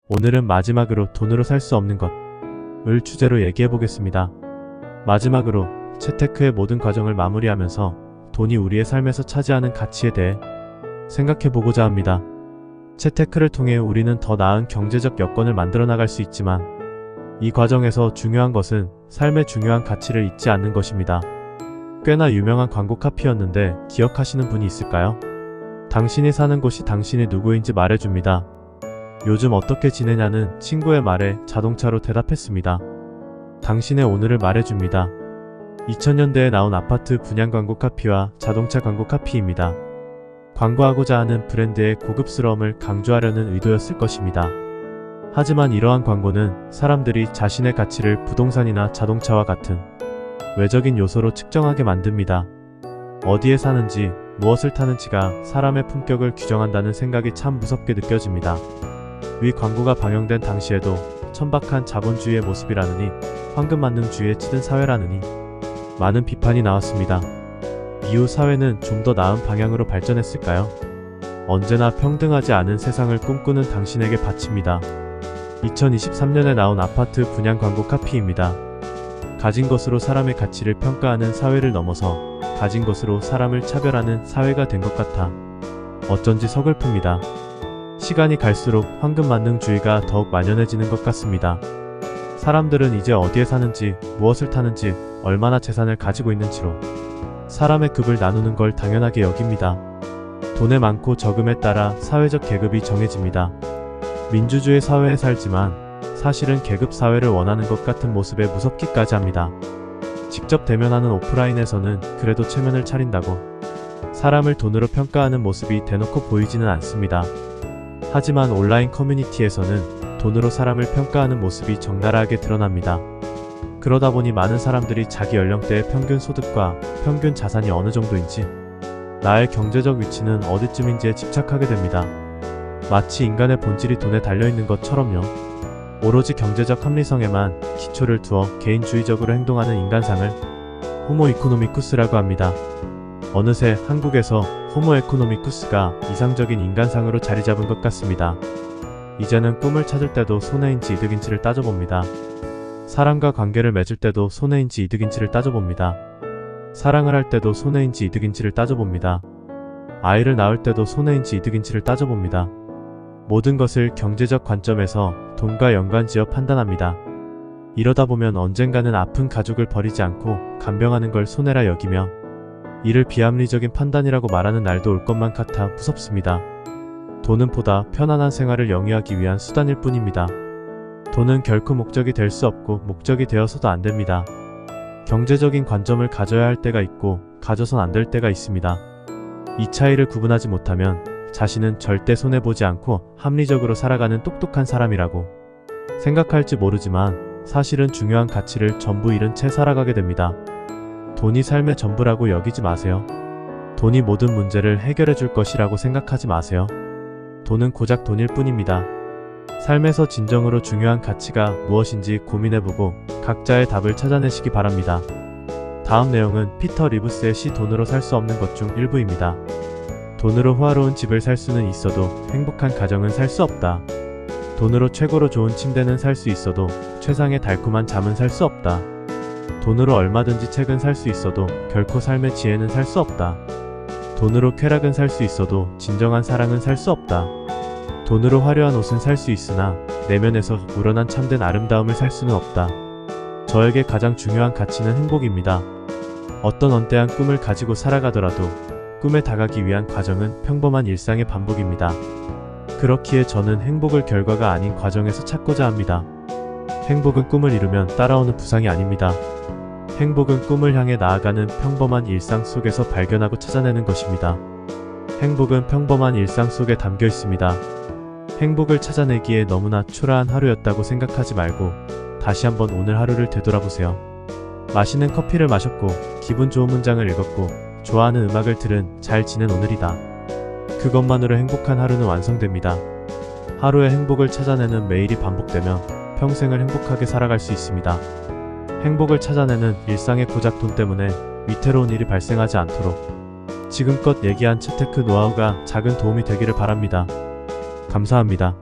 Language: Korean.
오늘은 마지막으로 돈으로 살 수 없는 것을 주제로 얘기해 보겠습니다. 마지막으로 채테크의 모든 과정을 마무리하면서 돈이 우리의 삶에서 차지하는 가치에 대해 생각해 보고자 합니다. 채테크를 통해 우리는 더 나은 경제적 여건을 만들어 나갈 수 있지만 이 과정에서 중요한 것은 삶의 중요한 가치를 잊지 않는 것입니다. 꽤나 유명한 광고 카피였는데 기억하시는 분이 있을까요? 당신이 사는 곳이 당신이 누구인지 말해줍니다. 요즘 어떻게 지내냐는 친구의 말에 자동차로 대답했습니다. 당신의 오늘을 말해줍니다. 2000년대에 나온 아파트 분양 광고 카피와 자동차 광고 카피입니다. 광고하고자 하는 브랜드의 고급스러움을 강조하려는 의도였을 것입니다. 하지만 이러한 광고는 사람들이 자신의 가치를 부동산이나 자동차와 같은 외적인 요소로 측정하게 만듭니다. 어디에 사는지, 무엇을 타는지가 사람의 품격을 규정한다는 생각이 참 무섭게 느껴집니다. 위 광고가 방영된 당시에도 천박한 자본주의의 모습이라느니 황금만능주의에 치든 사회라느니 많은 비판이 나왔습니다. 이후 사회는 좀 더 나은 방향으로 발전했을까요? 언제나 평등하지 않은 세상을 꿈꾸는 당신에게 바칩니다. 2023년에 나온 아파트 분양 광고 카피입니다. 가진 것으로 사람의 가치를 평가하는 사회를 넘어서 가진 것으로 사람을 차별하는 사회가 된 것 같아 어쩐지 서글픕니다. 시간이 갈수록 황금만능주의가 더욱 만연해지는 것 같습니다. 사람들은 이제 어디에 사는지, 무엇을 타는지, 얼마나 재산을 가지고 있는지로 사람의 급을 나누는 걸 당연하게 여깁니다. 돈의 많고 적음에 따라 사회적 계급이 정해집니다. 민주주의 사회에 살지만 사실은 계급 사회를 원하는 것 같은 모습에 무섭기까지 합니다. 직접 대면하는 오프라인에서는 그래도 체면을 차린다고 사람을 돈으로 평가하는 모습이 대놓고 보이지는 않습니다. 하지만 온라인 커뮤니티에서는 돈으로 사람을 평가하는 모습이 적나라하게 드러납니다. 그러다 보니 많은 사람들이 자기 연령대의 평균 소득과 평균 자산이 어느 정도인지, 나의 경제적 위치는 어디쯤인지에 집착하게 됩니다. 마치 인간의 본질이 돈에 달려있는 것처럼요. 오로지 경제적 합리성에만 기초를 두어 개인주의적으로 행동하는 인간상을 호모 이코노미쿠스라고 합니다. 어느새 한국에서 호모 에코노미쿠스가 이상적인 인간상으로 자리 잡은 것 같습니다. 이제는 꿈을 찾을 때도 손해인지 이득인지를 따져봅니다. 사람과 관계를 맺을 때도 손해인지 이득인지를 따져봅니다. 사랑을 할 때도 손해인지 이득인지를 따져봅니다. 아이를 낳을 때도 손해인지 이득인지를 따져봅니다. 모든 것을 경제적 관점에서 돈과 연관지어 판단합니다. 이러다 보면 언젠가는 아픈 가족을 버리지 않고 간병하는 걸 손해라 여기며 이를 비합리적인 판단이라고 말하는 날도 올 것만 같아 무섭습니다. 돈은 보다 편안한 생활을 영위하기 위한 수단일 뿐입니다. 돈은 결코 목적이 될 수 없고 목적이 되어서도 안 됩니다. 경제적인 관점을 가져야 할 때가 있고 가져선 안 될 때가 있습니다. 이 차이를 구분하지 못하면 자신은 절대 손해보지 않고 합리적으로 살아가는 똑똑한 사람이라고 생각할지 모르지만 사실은 중요한 가치를 전부 잃은 채 살아가게 됩니다. 돈이 삶의 전부라고 여기지 마세요. 돈이 모든 문제를 해결해 줄 것이라고 생각하지 마세요. 돈은 고작 돈일 뿐입니다. 삶에서 진정으로 중요한 가치가 무엇인지 고민해보고 각자의 답을 찾아내시기 바랍니다. 다음 내용은 피터 리브스의 시 돈으로 살 수 없는 것 중 일부입니다. 돈으로 호화로운 집을 살 수는 있어도 행복한 가정은 살 수 없다. 돈으로 최고로 좋은 침대는 살 수 있어도 최상의 달콤한 잠은 살 수 없다. 돈으로 얼마든지 책은 살 수 있어도 결코 삶의 지혜는 살 수 없다. 돈으로 쾌락은 살 수 있어도 진정한 사랑은 살 수 없다. 돈으로 화려한 옷은 살 수 있으나 내면에서 우러난 참된 아름다움을 살 수는 없다. 저에게 가장 중요한 가치는 행복입니다. 어떤 언짢은 꿈을 가지고 살아가더라도 꿈에 다가기 위한 과정은 평범한 일상의 반복입니다. 그렇기에 저는 행복을 결과가 아닌 과정에서 찾고자 합니다. 행복은 꿈을 이루면 따라오는 부상이 아닙니다. 행복은 꿈을 향해 나아가는 평범한 일상 속에서 발견하고 찾아내는 것입니다. 행복은 평범한 일상 속에 담겨 있습니다. 행복을 찾아내기에 너무나 초라한 하루였다고 생각하지 말고 다시 한번 오늘 하루를 되돌아보세요. 맛있는 커피를 마셨고 기분 좋은 문장을 읽었고 좋아하는 음악을 들은 잘 지낸 오늘이다. 그것만으로 행복한 하루는 완성됩니다. 하루의 행복을 찾아내는 매일이 반복되면 평생을 행복하게 살아갈 수 있습니다. 행복을 찾아내는 일상의 고작 돈 때문에 위태로운 일이 발생하지 않도록 지금껏 얘기한 채테크 노하우가 작은 도움이 되기를 바랍니다. 감사합니다.